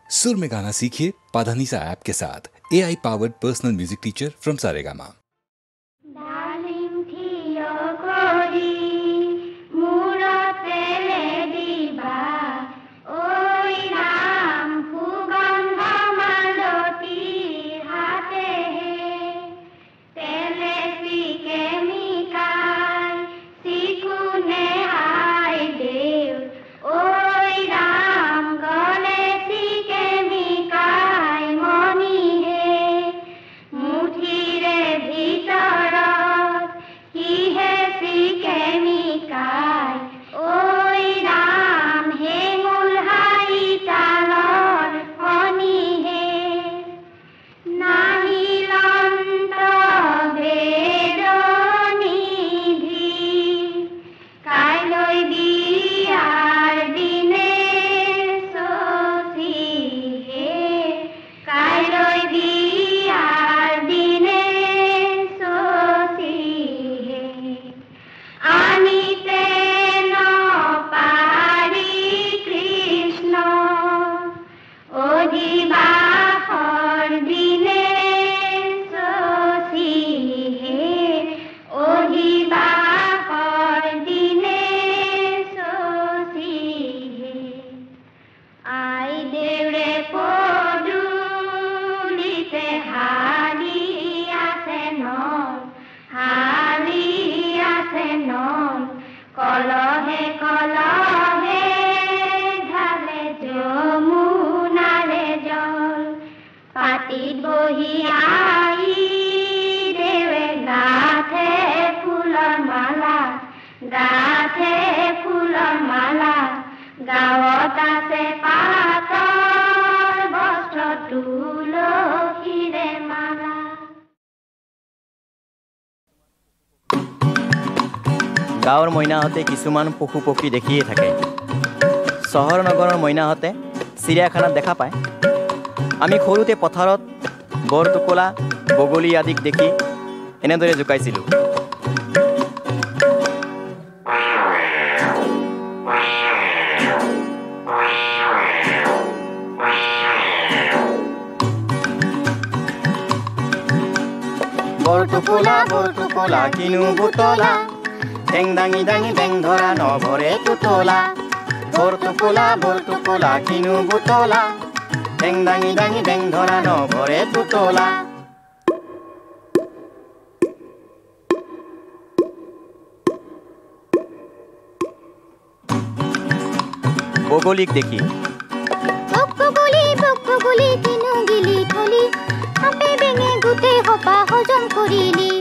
सुर में गाना सीखिए पाधानीसा ऐप के साथ। AI powered personal music teacher from Saregama. গাঁৱৰ মইনাহঁতে কিছুমান পশু পক্ষী দেখিয়ে থাকে। চহৰ নগৰৰ মইনাহঁতে চিৰিয়াখানাত দেখা পায়। আমি সৰুতে পথাৰত বৰটোকোলা বগলী আদিক দেখি এনেদৰে জোকাইছিলোঁ। বৰটোকোলা বৰটোকোলা কিনো বুটলা, ঠেং দাঙি দাঙি বেং ধৰা নভৰে পুতলা। বৰটোকোলা কিনো বুটলা, ঠেং দাঙি দাঙি বেং ধৰা নভৰে পুতলা। বগলীক দেখি বগলী কিনো গিলি থলি, সাপে বেঙে গোটেই সপা হজম কৰিলি।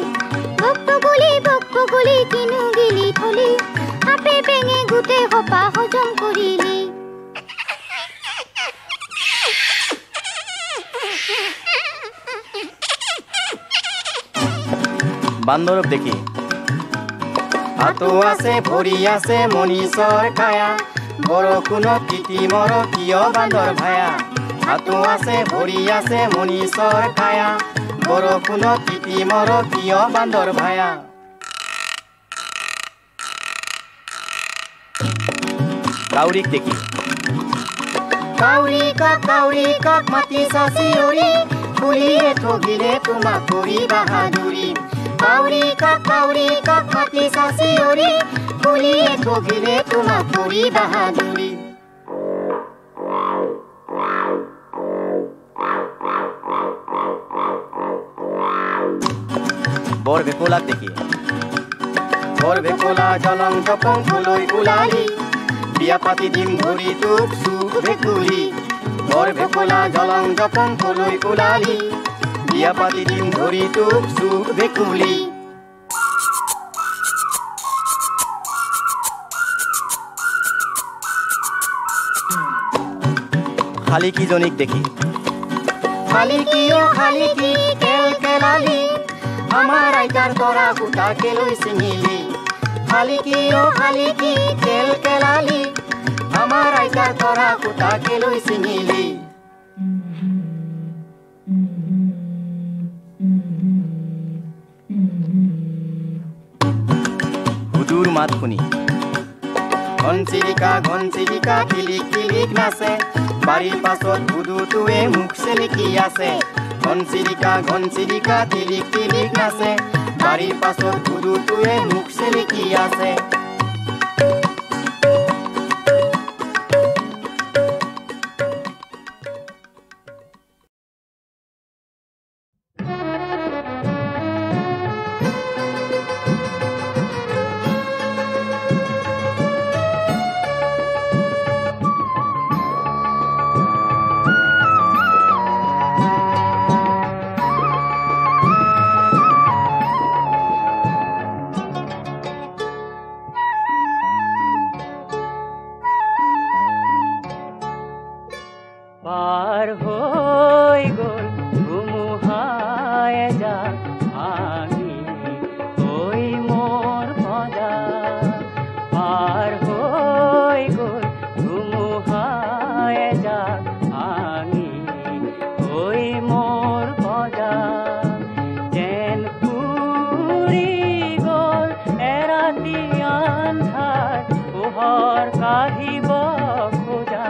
বগলী কিনো গিলি থলি, সাপে বেঙে গোটেই সপা হজম কৰিলি। বান্দৰক দেখি হাতো আছে ভৰি আছে মনীষৰ কায়া, বৰষুণত তিতি মৰ কিয় বান্দৰ ভায়া। হাতো আছে ভৰি আছে মনীষৰ কায়া, বৰষুণত তিতি মৰ কিয় বান্দৰ ভায়া। কাউৰীক দেখি কাউৰী কাক মাতি চাচি উৰি, ফুলিয়ে ঠগিলে তোমাক কৰি বাহাদুৰি। কাউৰী কাক মাতি চাচি উৰি, ফুলিয়ে ঠগিলে তোমাক কৰি বাহাদুৰি। বৰভেকুলাক দেখি বৰভেকুলা জলং জপং ফুলৈ ওলালি, বিয়া পাতি দিম ধৰি তোক চুক ভেকুলী। বৰভেকুলা জলং জপং ফুলৈ ওলালি, বিয়া পাতি দিম ধৰি তোক চুক ভেকুলী। শালিকীজনীক দেখি শালিকী অ শালিকী কেল কেলালি, আমাৰ আইতাৰ তৰা গোটা কেলৈ ছিঙিলি। শালিকী অ শালিকী কেল কেলালি, আমাৰ আইতাৰ তৰা গোটা কেলৈ ছিঙিলি। হুদুৰ মাত শুনি ঘনচিৰিকা কিলিক কিলিক নাচে বাৰীৰ পাছত গুদুটোৱে মুখ চেলেকি আছে ঘনচিৰিকা কিলিক কিলিক নাচে বাৰীৰ পাছত গুদুটোৱে মুখ চেলেকি আছে পাৰ হৈ গ'ল ধুমুহাই জাক ভাঙি হৈ মোৰ ভজা পাৰ হৈ গ'ল ধুমুহাই জাক ভাঙি হৈ মোৰ ভজা যেন উৰি গ'ল এৰাতি আন্ধাৰ পোহৰ কাঢ়িব খোজা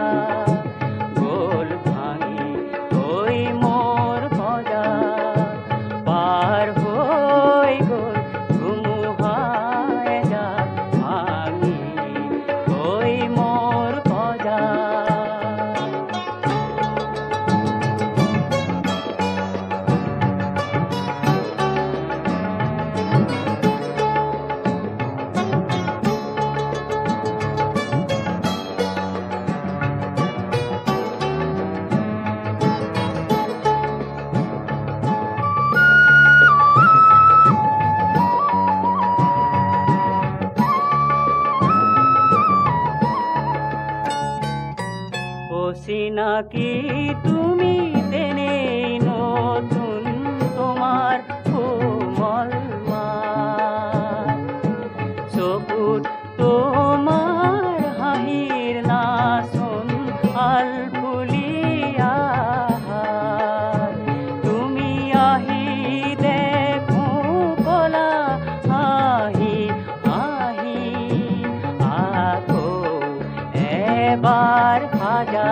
চিনাকি তুমি তেনেই নতুন তোমাৰ কোমল চকুত তোমাৰ হাঁহিৰ নাচোন আলফুলীয়া তুমি আহি দেখো কলা হাঁহি হাঁহি আকৌ এবাৰ সাজা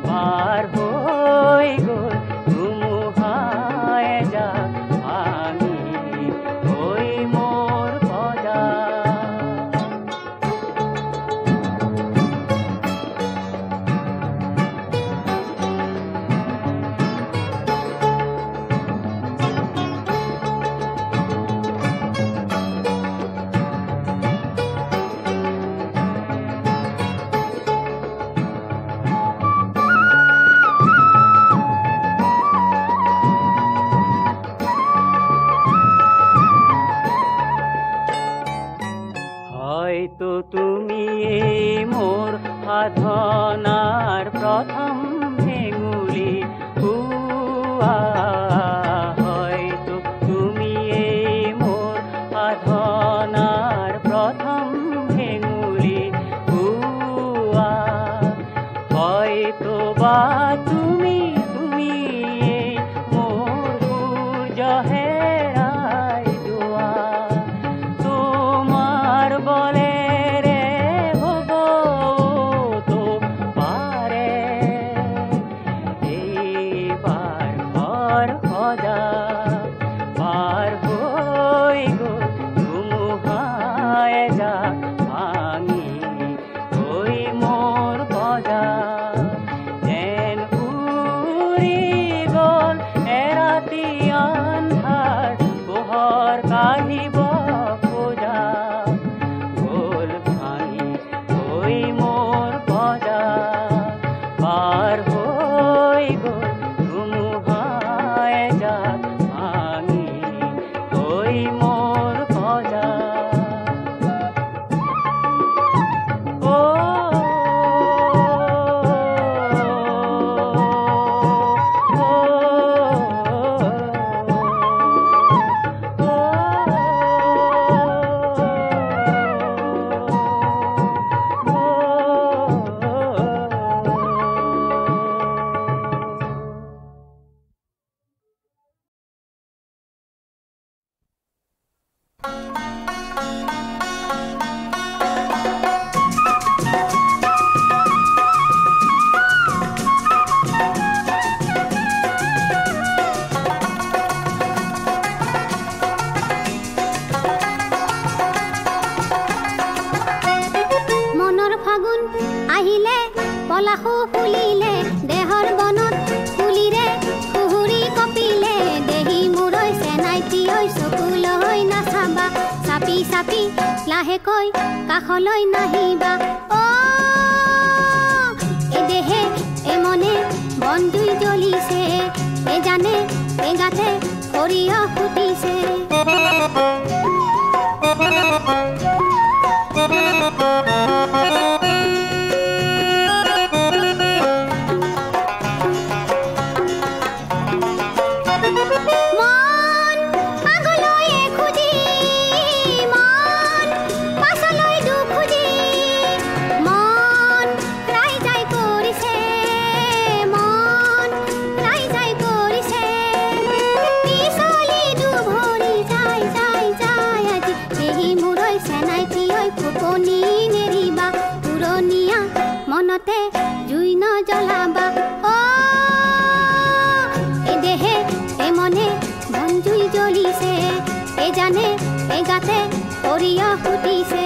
পাৰ হৈ গ'ল ধুমুহাই জাক ভাঙি হৈ মোৰ ভজা হয়তো তুমি মোৰ সাধনাৰ প্ৰথম ভেঙুলি হয়তো তুমি মোৰ সাধনাৰ প্ৰথম ভেঙুলি হয়তো বা তুমি মোৰ সূৰ্য হেৰাই যোৱা বলেৰে হ'ব তো পাৰে এইবাৰ ঘৰ সজা পাৰ হৈ গ'ল ধুমুহাই জাক ভাঙি হৈ মোৰ ভজা যেন ফুলিলে দেহৰ বনত ফুলিৰে কুহুৰি কপিলে দেহি মূৰৈ চেনাইটি ঐ চকুলৈ নাচাবা চাপি চাপি লাহেকৈ কাষলৈ নাহিবা এ দেহে এ মনে বন্ধুই জ্বলিছে এ জানে এ গাতে সৰিয়হ ফুটিছে মনতে জুই ন জ্বলাবা এ দেহে এ মনে বন জুই জ্বলিছে এ জানে এ গাতে সৰিয়হ ফুটিছে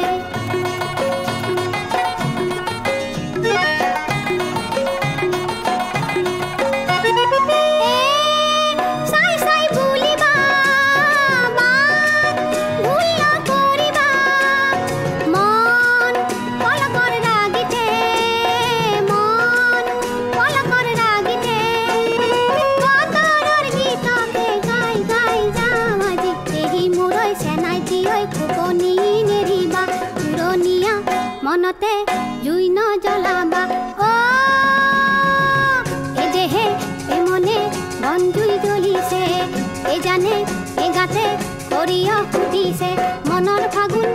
মনতে জুই ন জ্বলাবা এ দেহে এ মনে বন জুই জ্বলিছে এ জানে এ গাতে সৰিয়হ ফুটিছে মনৰ ফাগুন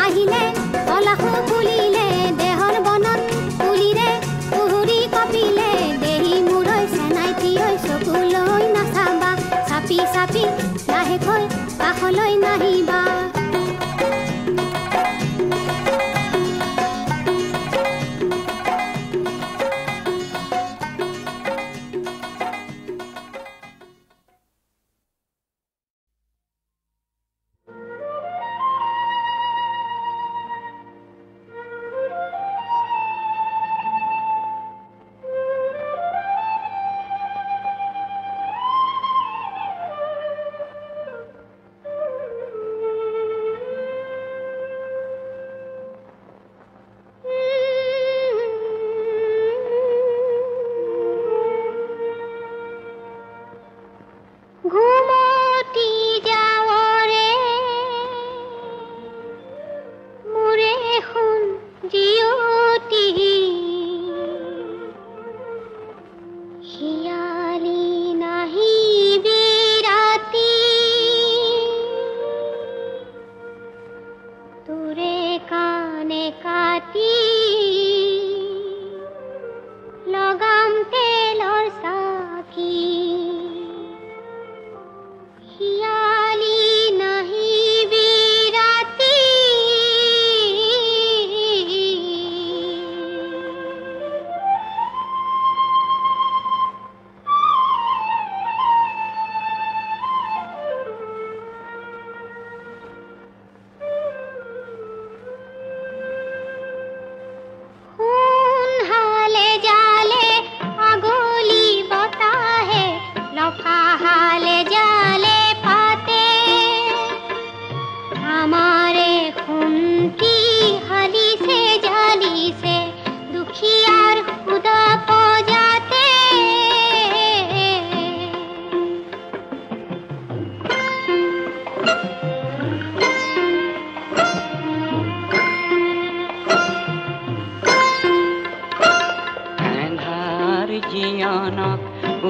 আহিলে পলাশ ফুলিলে দেহৰ বনত ফুলিৰে কুহুৰি কপিলে দেহি মূৰৈ চেনাইটি ঐ চকুলৈ নাচাবা চাপি চাপি লাহেকৈ কাষলৈ নাহিবা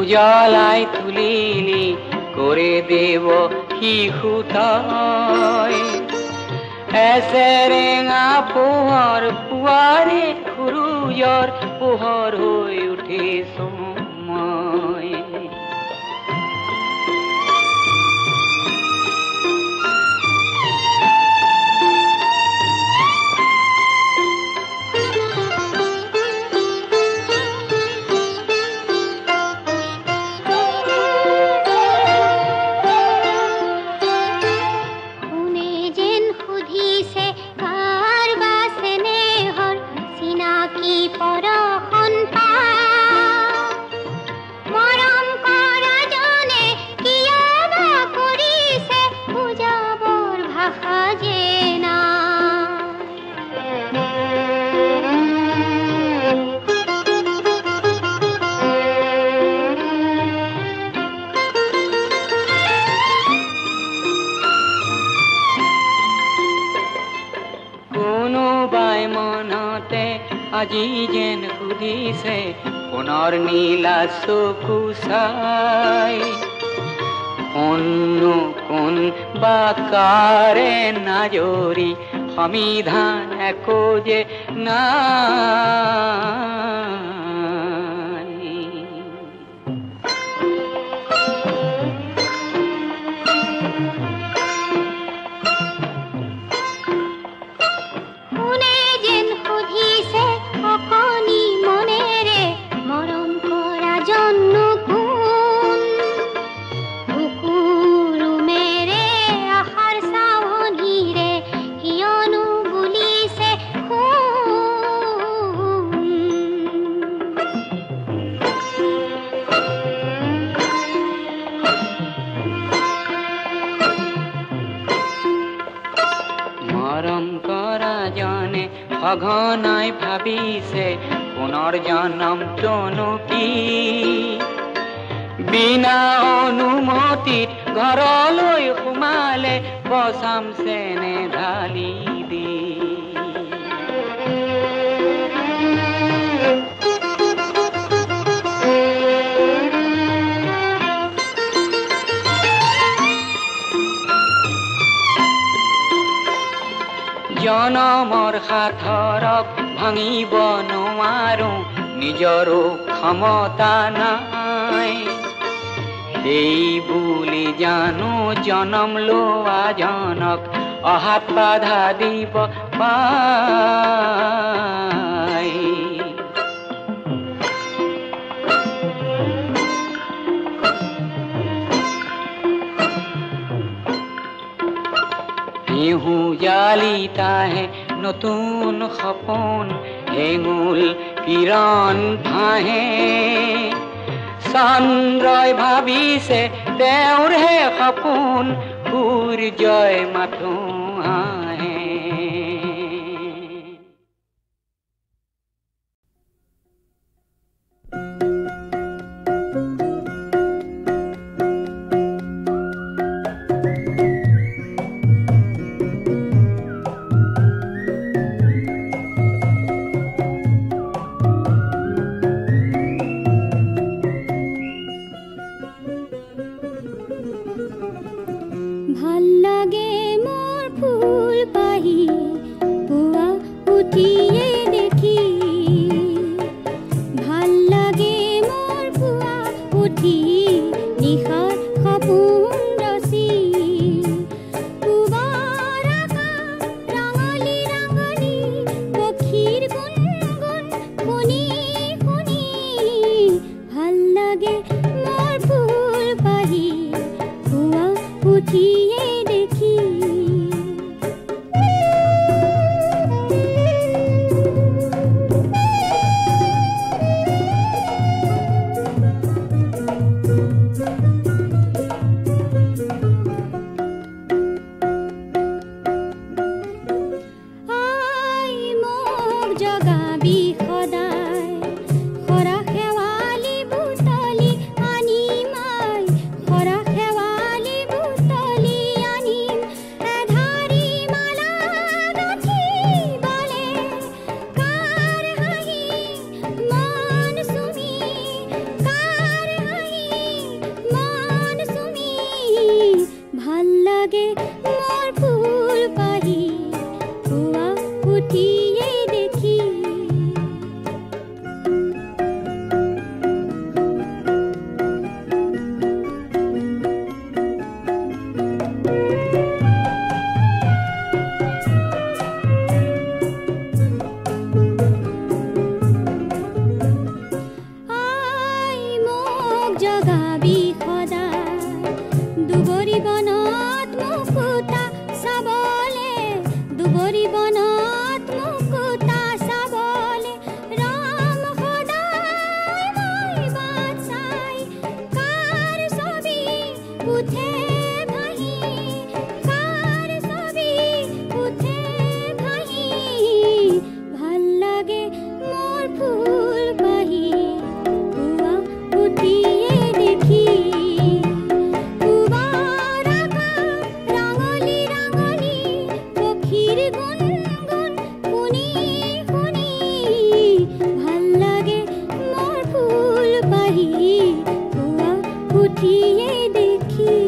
উজালাই তুলিলি করে দেব শিশুতাই এসেৰেঙা পোহৰ পুৱাৰে সূৰুযৰ পোহৰ হৈ উঠিছো মই পৰখন পাই আজি যেন সুধিছে সোণৰ নীলা চকু চাই কোননো কোন বাকাৰে নাজৰি সমিধান একো যে নাই কোনে যেন সুধিছে অকণি মনেৰে মৰম কৰা জন্ম কোন বুকুৰুমেৰে আহাৰ চাৱনিৰে কিয়নো বুলিছে মৰম কৰা জনে সঘনাই ভাবিছে পুনৰ জনমটোনো কি বিনা অনুমতিত ঘৰলৈ সোমালে বচাম চেনে ঢালি দি জনমৰ সাথৰক ভাঙিব নোৱাৰো নিজৰো ক্ষমতা নাই সেই বুলি জানো জনম লোৱা জনক অহাত বাধা দিব পাই বিহু জালিতাহে নতুন সপোন হেঙুল কিৰণ ভাহে চন্দ্ৰই ভাবিছে তেওঁৰহে সপোন সূৰ্যই মাথো আহে ভাল লাগে মোৰ ফুল পাহি পুৱা উঠিয়ে দেখি ভাল লাগে মোৰ পুৱা উঠি নিশাৰ সপোন ৰচি পুৱাৰ আকাশ ৰঙালী ৰঙালী পক্ষীৰ গুণগুণ শুনি শুনি ভাল লাগে মোৰ ফুল পাহি পুৱা উঠিয়ে দেখি আই মোক জগাবি সদায় খৰা শেৱালি বুটলি আনিম আই খৰা শেৱালি বুটলি আনিম এধাৰি মালা গাঁঠিবলে কাৰ হাঁহি মন চুমি কাৰ হাঁহি মন চুমি ভাল লাগে মোৰ ফুল পাহি পুৱা উঠিয়ে দেখি আই মোক জগাবি সদায় দুবৰি বনত মুকুতা চাবলে দুবৰি বনত মুকুতা চাবলে ৰাম সদায় মই বাট চাই কাৰ ছবি উঠে ভাহি কাৰ ছবি উঠে ভাহি ভাল লাগে মোৰ ফুল পাহি পুৱা উঠিয়ে দেখি পুৱাৰ আকাশ ৰঙালী ৰঙালী পক্ষীৰ গুণগুণ শুনি শুনি উঠিয়ে দেখি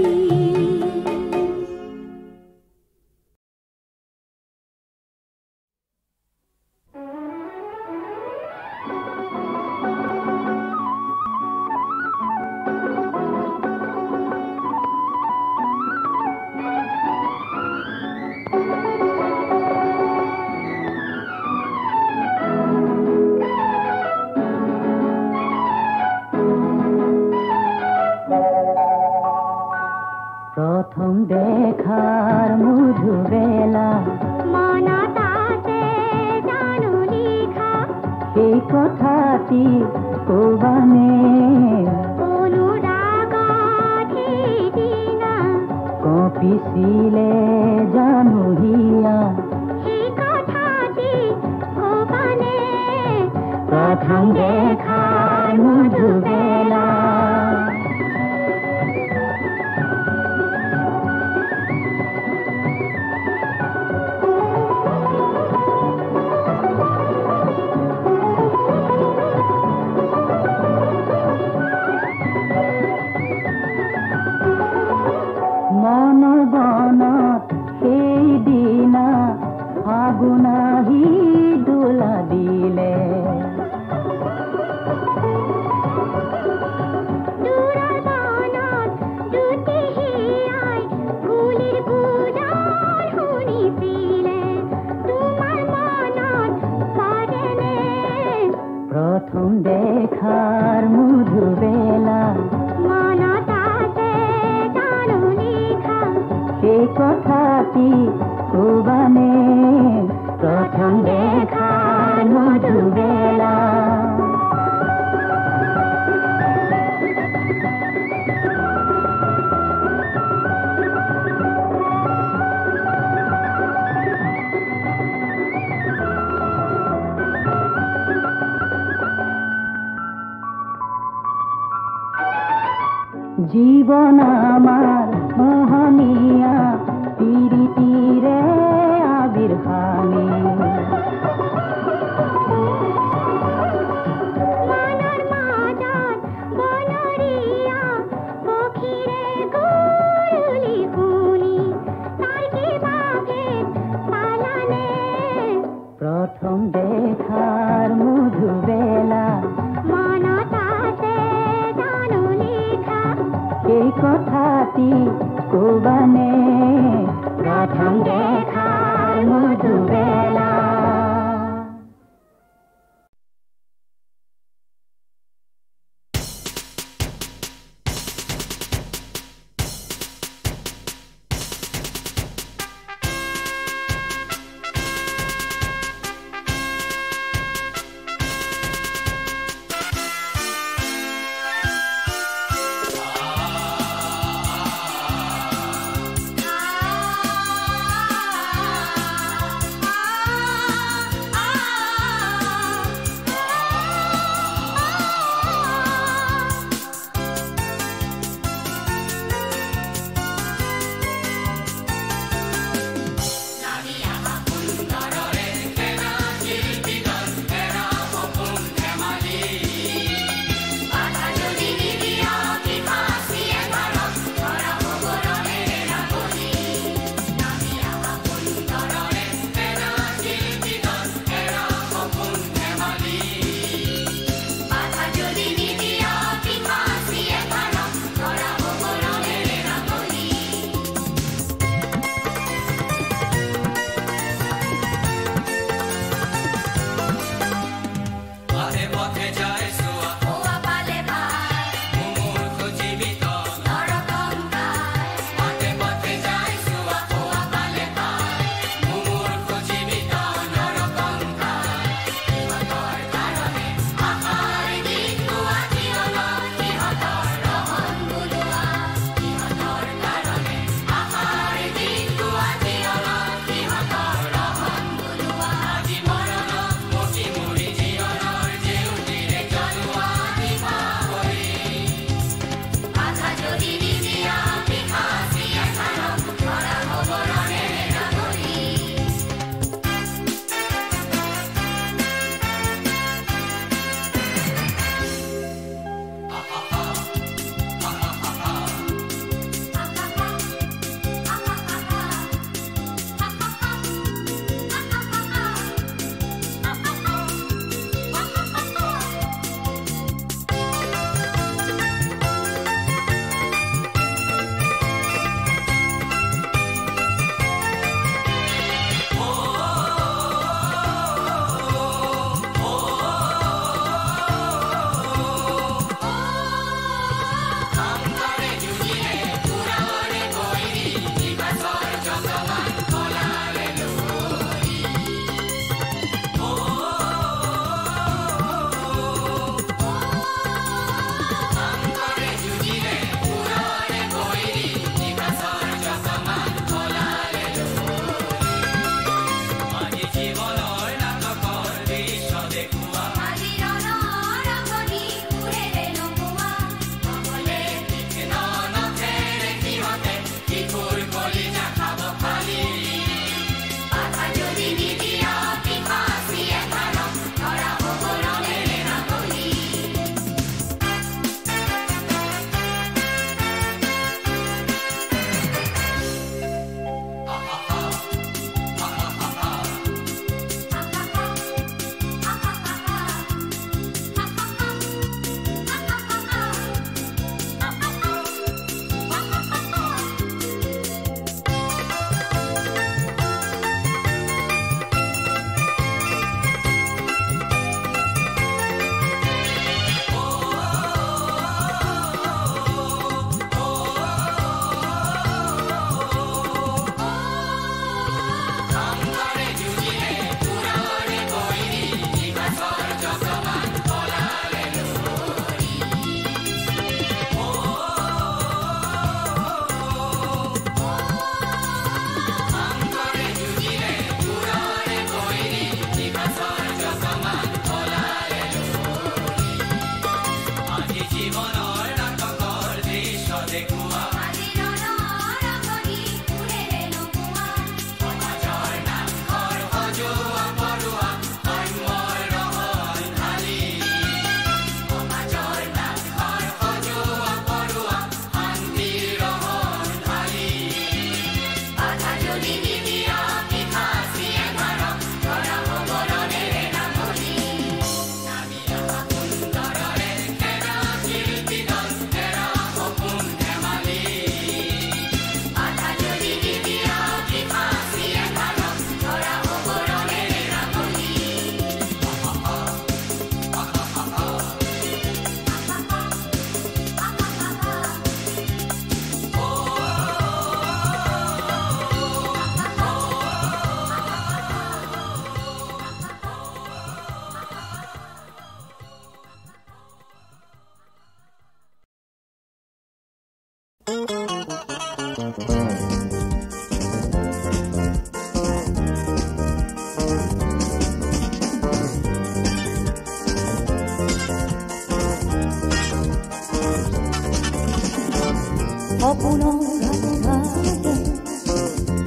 প্রথম দেখার মধু বেলা মনত আছে জানো লিখা সেই কথাটি কবানে অনুরাগ দিনা কপিছিলে জানো হিয়া সেই কথাটি কবানে প্রথম দেখার মধু বেলা বনত সেই দিনা ফাগুনাহি দোলা দিলে দূৰৰ বনত দুটি হিয়াই কুলিৰ গুঞ্জন শুনিছিলে তোমাৰ মনত পৰেনে প্রথম দেখার মধু বেলা মনত আছে জানো লিখা সেই কথাটি কবানে প্রথম দেখার মধু বেলা জীবন আমার মোহনিয়া পিরিতিরে আবির্ভানি মনৰ মাজত বনৰীয়া পক্ষীৰে গুৰুলি শুনি তাৰ কিবা ভেদ পালানে প্ৰথম দেখাৰ মধু বেলা মনত আছে জানো লিখা এই কথাটি কবানে প্ৰথম দেখাৰ মধু বেলা Ah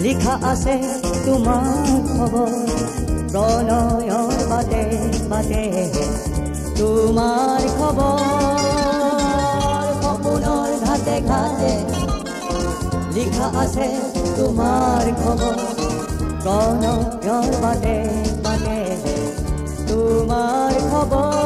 লিখা আছে তোমাৰ খবৰ প্ৰণয়ৰ বাটে বাটে তোমাৰ খবৰ সপোনৰ ঘাটে ঘাটে লিখা আছে তোমাৰ খবৰ প্ৰণয়ৰ বাটে বাটে তোমাৰ খবৰ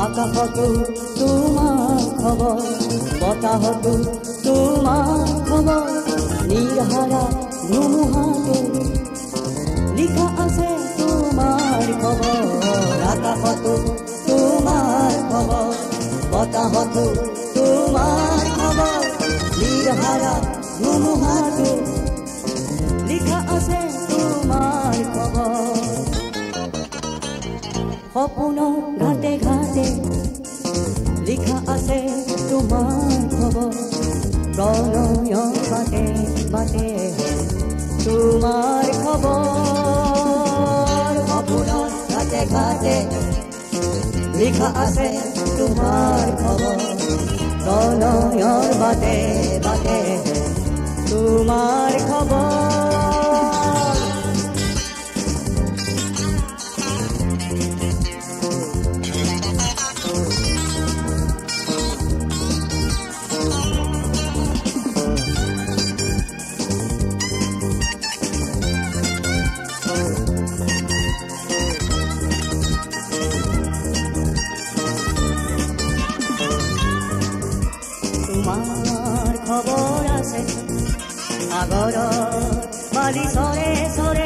আকাশতো তোমাৰ খবৰ বতাহতো তোমাৰ খবৰ নিৰহাৰা ধুমুহাতো লিখা আছে তোমাৰ খবৰ আকাশতো তোমাৰ খবৰ বতাহতো তোমাৰ খবৰ নিৰহাৰা ধুমুহাতো লিখা আছে তোমাৰ খবৰ সপোনৰ ঘাটে ঘাটে লিখা আছে তোমাৰ খবৰ প্ৰণয়ৰ বাটে বাটে তোমাৰ খবৰ সপোনৰ ঘাটে ঘাটে লিখা আছে তোমাৰ খবৰ প্ৰণয়ৰ বাটে বাটে তোমাৰ খবৰ সাগৰত বালি চৰে চৰে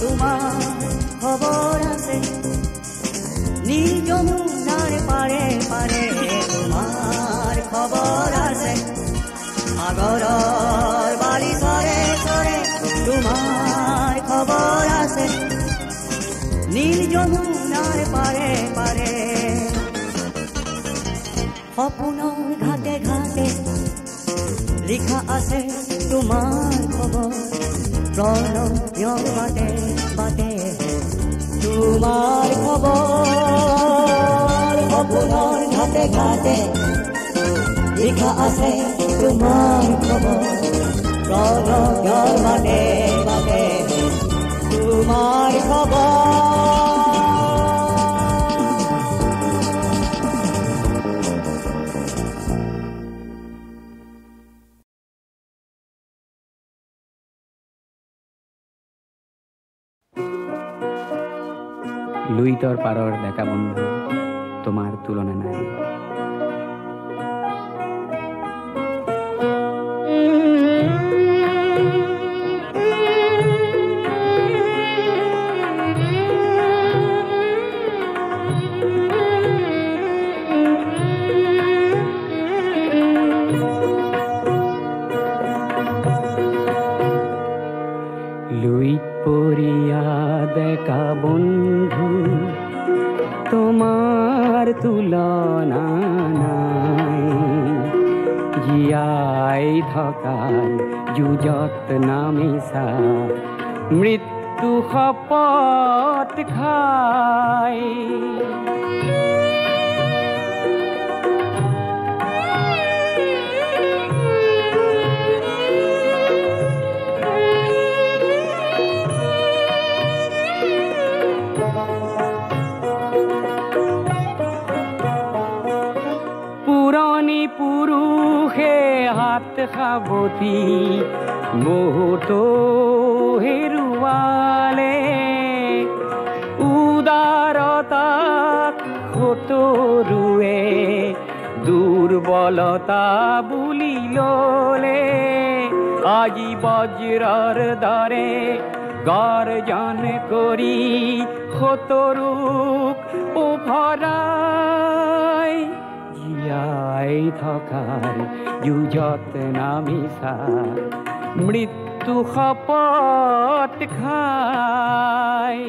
তোমাৰ খবৰ আছে নীল যমুনাৰ পাৰে পাৰে তোমাৰ খবৰ আছে সাগৰৰ বালি চৰে চৰে তোমাৰ খবৰ আছে নীল যমুনাৰ পাৰে পাৰে সপোনৰ ঘাটে ঘাটে লিখা আছে তোমাৰ খবৰ প্ৰণয়ৰ বাটে বাটে তোমাৰ খবৰ সপোনৰ ঘাটে ঘাটে লিখা আছে তোমাৰ খবৰ প্ৰণয়ৰ বাটে বাটে তোমাৰ খবৰ লুইতৰ পাৰৰ ডেকা বন্ধু তোমাৰ তুলনা নাই লুইত পৰিয়া ডেকা বন্ধু তোমাৰ তুলনা নাই জীয়াই থকাৰ যুঁজত নামিছা মৃত্যু শপত খাই পুৰুষে হাত সাৱটি বহুতো হেৰুৱালে উদাৰতাক সতৰুৱে দুৰ্বলতা বুলি ল'লে আজি বজ্ৰৰ দৰে গৰ্জন কৰি সতৰুক উভৰাই জীয়াই থকাৰ যুঁজত নামিছা মৃত্যু শপত খাই।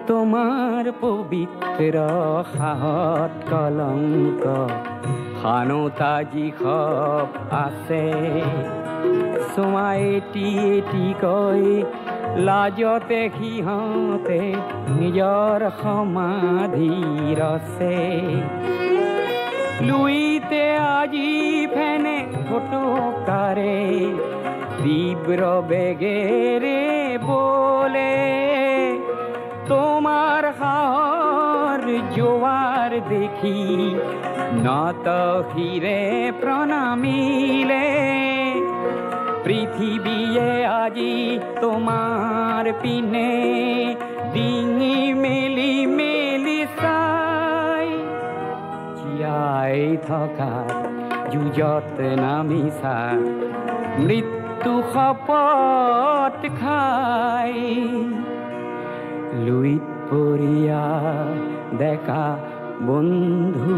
তোমাৰ পবিত্ৰ সাহত কলংক খানোতা যিসব আছে চোৱা এটি এটিকৈ লাজতে সিহঁতে নিজৰ সমাধি ৰচে। লুইতে আজি ফেনে ফটোকাৰে তীব্ৰ বেগেৰে বোলে তোমাৰ হাৰ জোয়াৰ দেখি নত হিৰে প্ৰণামিলে পৃথিবীয়ে আজি তোমাৰ পিনে ডিঙি মেলি মেলি চাই জীয়াই থকাৰ যুঁজত নামিছা মৃত্যু শপত খাই। লুইত পৰিয়া ডেকা বন্ধু